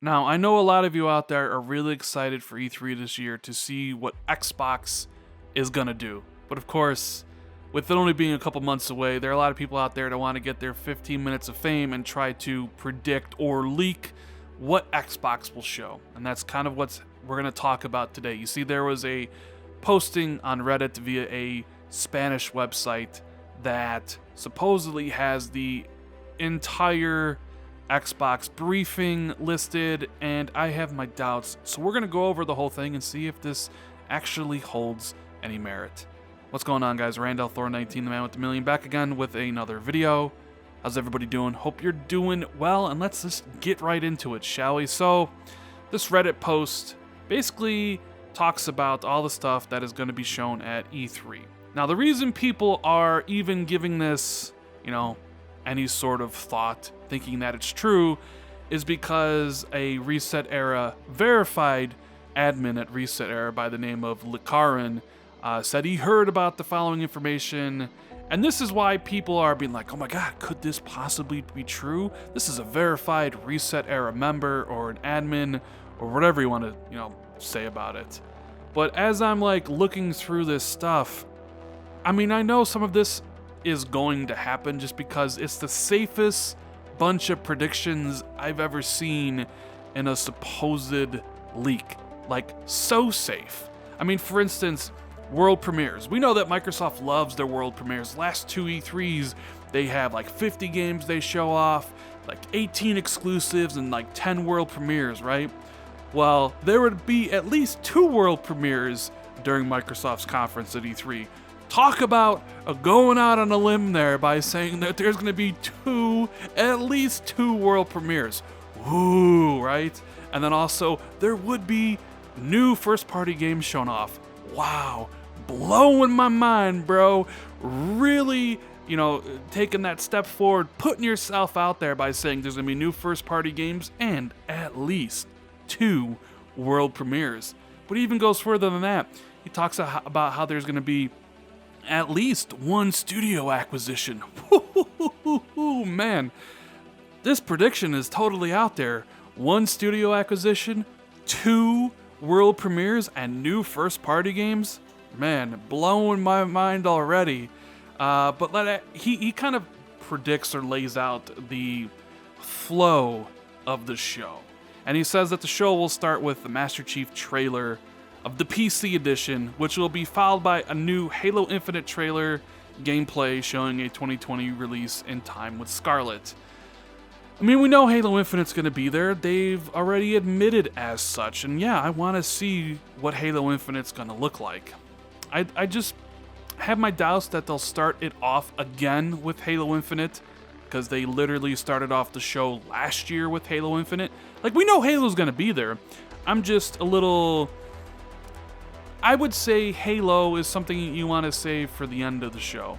Now, I know a lot of you out there are really excited for E3 this year to see what Xbox is gonna do. But of course, with it only being a couple months away, there are a lot of people out there that want to get their 15 minutes of fame and try to predict or leak what Xbox will show. And that's kind of what we're gonna talk about today. You see, there was a posting on Reddit via a Spanish website that supposedly has the entire Xbox briefing listed, and I have my doubts. So we're going to go over the whole thing and see if this actually holds any merit. What's going on, guys? Randall Thor 19, the man with the million, back again with another video. How's everybody doing? Hope you're doing well, and let's just get right into it, shall we? So this Reddit post basically talks about all the stuff that is going to be shown at E3. Now, the reason people are even giving this, any sort of thought, thinking that it's true, is because a Reset Era verified admin at Reset Era by the name of Lockhart said he heard about the following information, and this is why people are being like, oh my god, could this possibly be true? This is a verified Reset Era member or an admin or whatever you want to, say about it. But as I'm looking through this stuff, I know some of this is going to happen just because it's the safest bunch of predictions I've ever seen in a supposed leak. So safe. For instance, world premieres. We know that Microsoft loves their world premieres. Last two E3s, they have 50 games they show off, 18 exclusives, and 10 world premieres, right? Well, there would be at least 2 world premieres during Microsoft's conference at E3. Talk about going out on a limb there by saying that there's going to be at least two world premieres. Ooh, right? And then also, there would be new first-party games shown off. Wow, blowing my mind, bro. Really, taking that step forward, putting yourself out there by saying there's going to be new first-party games and at least 2 world premieres. But he even goes further than that. He talks about how there's going to be at least 1 studio acquisition. Man, this prediction is totally out there. 1 studio acquisition, 2 world premieres, and new first-party games. Man, blowing my mind already. But he kind of predicts or lays out the flow of the show. And he says that the show will start with the Master Chief trailer of the PC edition, which will be followed by a new Halo Infinite trailer gameplay showing a 2020 release in time with Scarlett. We know Halo Infinite's going to be there. They've already admitted as such, and yeah, I want to see what Halo Infinite's going to look like. I just have my doubts that they'll start it off again with Halo Infinite, because they literally started off the show last year with Halo Infinite. We know Halo's going to be there. I'm just a little... I would say Halo is something you want to save for the end of the show.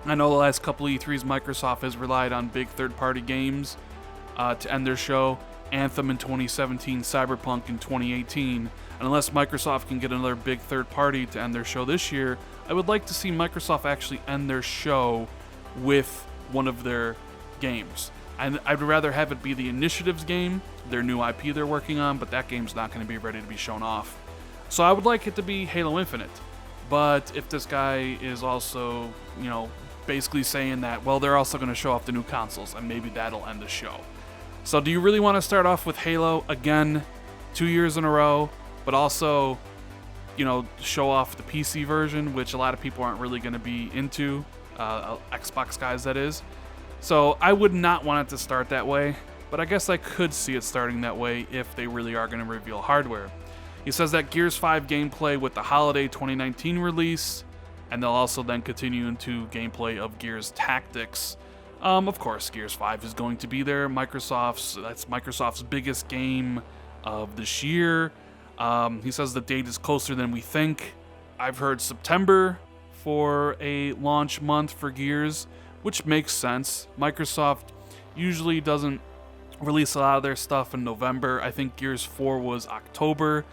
I know the last couple E3s, Microsoft has relied on big third-party games to end their show. Anthem in 2017, Cyberpunk in 2018. And unless Microsoft can get another big third-party to end their show this year, I would like to see Microsoft actually end their show with one of their games. And I'd rather have it be the Initiatives game, their new IP they're working on, but that game's not going to be ready to be shown off. So I would like it to be Halo Infinite. But if this guy is also, basically saying that, well, they're also going to show off the new consoles, and maybe that'll end the show. So do you really want to start off with Halo again, 2 years in a row, but also, show off the PC version, which a lot of people aren't really going to be into, Xbox guys, that is. So I would not want it to start that way, but I guess I could see it starting that way if they really are going to reveal hardware. He says that Gears 5 gameplay with the holiday 2019 release, and they'll also then continue into gameplay of Gears Tactics. Of course, Gears 5 is going to be there. That's Microsoft's biggest game of this year. He says the date is closer than we think. I've heard September for a launch month for Gears, which makes sense. Microsoft usually doesn't release a lot of their stuff in November. I think Gears 4 was October.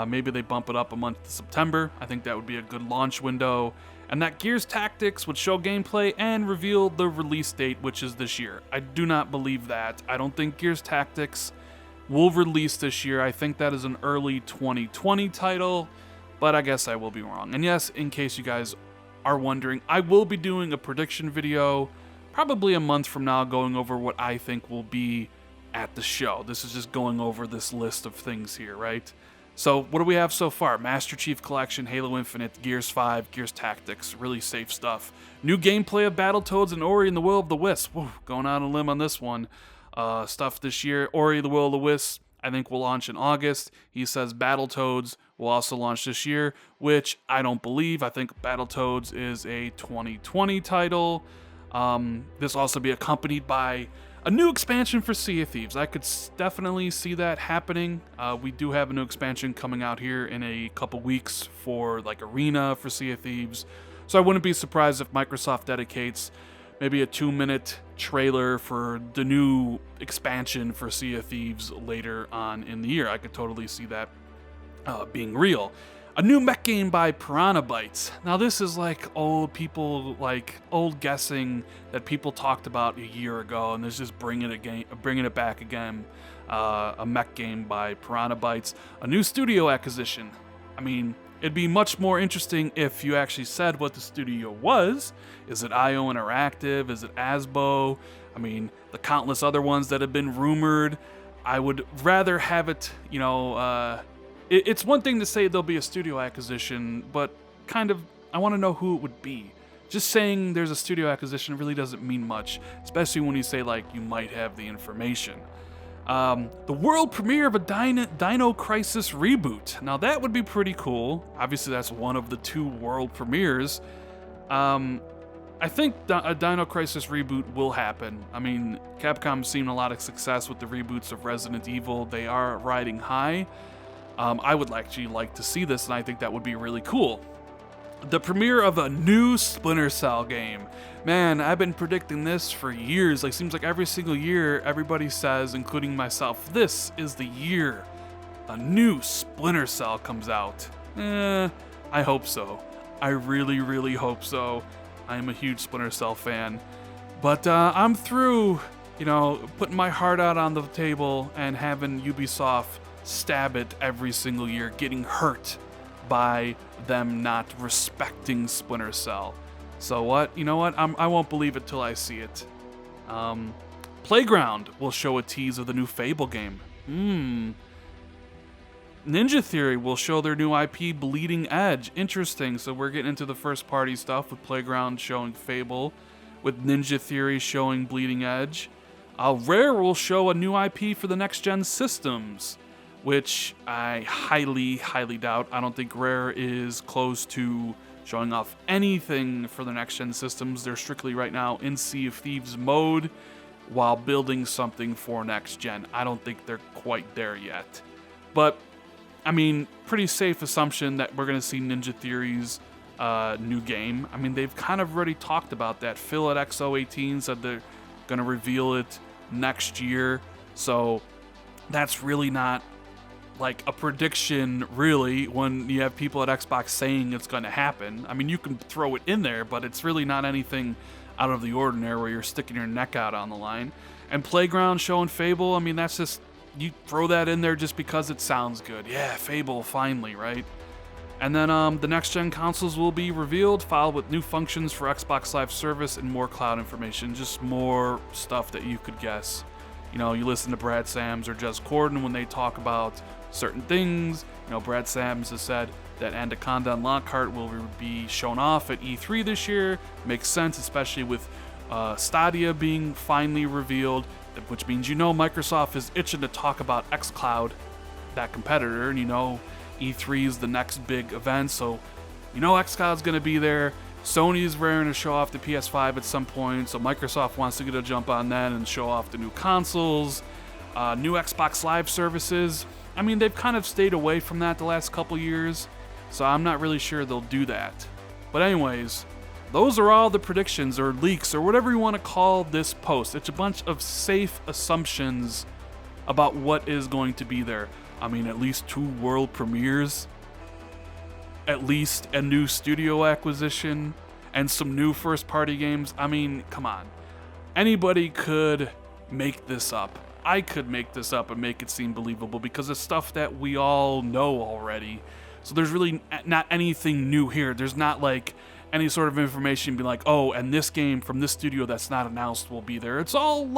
Maybe they bump it up a month to September. I think that would be a good launch window. And that Gears Tactics would show gameplay and reveal the release date, which is this year. I do not believe that. I don't think Gears Tactics will release this year. I think that is an early 2020 title, but I guess I will be wrong. And yes, in case you guys are wondering, I will be doing a prediction video probably a month from now going over what I think will be at the show. This is just going over this list of things here, right? So what do we have so far? Master Chief Collection, Halo Infinite, Gears 5, Gears Tactics, really safe stuff. New gameplay of Battletoads and Ori and the Will of the Wisp. Whew, going out on a limb on this one. Stuff this year. Ori the Will of the Wisp, I think, will launch in August. He says Battletoads will also launch this year, which I don't believe. I think Battletoads is a 2020 title. This will also be accompanied by a new expansion for Sea of Thieves. I could definitely see that happening. We do have a new expansion coming out here in a couple weeks for like Arena for Sea of Thieves. So I wouldn't be surprised if Microsoft dedicates maybe a 2-minute trailer for the new expansion for Sea of Thieves later on in the year. I could totally see that being real. A new mech game by Piranha Bytes. Now this is like old guessing that people talked about a year ago, and this is bringing it back again. A mech game by Piranha Bytes. A new studio acquisition. I mean, it'd be much more interesting if you actually said what the studio was. Is it IO Interactive? Is it Asbo? I mean, the countless other ones that have been rumored. I would rather have it, it's one thing to say there'll be a studio acquisition, but kind of, I want to know who it would be. Just saying there's a studio acquisition really doesn't mean much, especially when you say, like, you might have the information. The world premiere of a Dino Crisis reboot. Now that would be pretty cool. Obviously that's one of the 2 world premieres. I think a Dino Crisis reboot will happen. I mean, Capcom's seen a lot of success with the reboots of Resident Evil. They are riding high. I would actually like to see this, and I think that would be really cool. The premiere of a new Splinter Cell game. Man, I've been predicting this for years. Like, seems like every single year, everybody says, including myself, this is the year a new Splinter Cell comes out. I hope so. I really, really hope so. I am a huge Splinter Cell fan. But I'm through, putting my heart out on the table and having Ubisoft stab it every single year, getting hurt by them not respecting Splinter Cell. So what? You know what? I won't believe it till I see it. Playground will show a tease of the new Fable game. Ninja Theory will show their new IP, Bleeding Edge. Interesting. So we're getting into the first party stuff with Playground showing Fable, with Ninja Theory showing Bleeding Edge. Rare will show a new IP for the next gen systems, which I highly, highly doubt. I don't think Rare is close to showing off anything for the next-gen systems. They're strictly right now in Sea of Thieves mode while building something for next-gen. I don't think they're quite there yet. But, I mean, pretty safe assumption that we're going to see Ninja Theory's new game. I mean, they've kind of already talked about that. Phil at XO18 said they're going to reveal it next year. So, that's really not like a prediction, really, when you have people at Xbox saying it's going to happen. I mean, you can throw it in there, but it's really not anything out of the ordinary where you're sticking your neck out on the line. And Playground showing Fable, I mean, that's just, you throw that in there just because it sounds good. Yeah, Fable, finally, right? And then the next-gen consoles will be revealed, followed with new functions for Xbox Live Service and more cloud information, just more stuff that you could guess. You listen to Brad Sams or Jez Corden when they talk about certain things. Brad Sams has said that Anaconda and Lockhart will be shown off at E3 this year. Makes sense, especially with Stadia being finally revealed, which means Microsoft is itching to talk about xCloud, that competitor, and E3 is the next big event, so xCloud's going to be there. Sony's raring to show off the PS5 at some point, so Microsoft wants to get a jump on that and show off the new consoles, new Xbox Live services. I mean, they've kind of stayed away from that the last couple years, so I'm not really sure they'll do that. But anyways, those are all the predictions or leaks or whatever you want to call this post. It's a bunch of safe assumptions about what is going to be there. I mean, at least 2 world premieres, at least a new studio acquisition, and some new first-party games. I mean, come on. Anybody could make this up. I could make this up and make it seem believable because it's stuff that we all know already. So there's really not anything new here. There's not like any sort of information be like, oh, and this game from this studio that's not announced will be there. It's all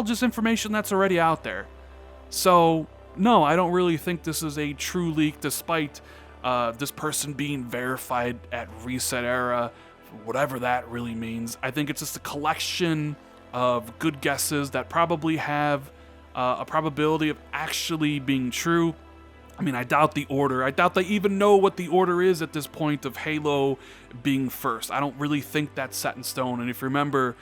just information that's already out there. So no, I don't really think this is a true leak, despite this person being verified at Reset Era, whatever that really means. I think it's just a collection of good guesses that probably have a probability of actually being true. I mean, I doubt the order. I doubt they even know what the order is at this point of Halo being first. I don't really think that's set in stone. And if you remember,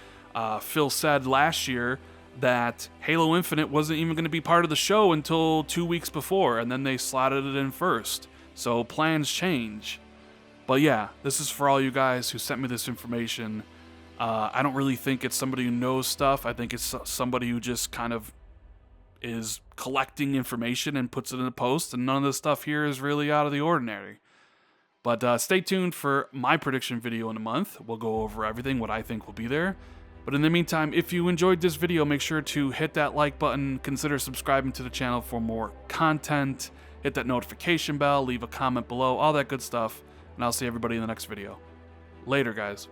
Phil said last year that Halo Infinite wasn't even going to be part of the show until 2 weeks before, and then they slotted it in first. So plans change. But yeah, this is for all you guys who sent me this information. I don't really think it's somebody who knows stuff. I think it's somebody who just kind of is collecting information and puts it in a post, and none of this stuff here is really out of the ordinary. But stay tuned for my prediction video in a month. We'll go over everything, what I think will be there. But in the meantime, if you enjoyed this video, make sure to hit that like button, consider subscribing to the channel for more content, hit that notification bell, leave a comment below, all that good stuff, and I'll see everybody in the next video. Later, guys.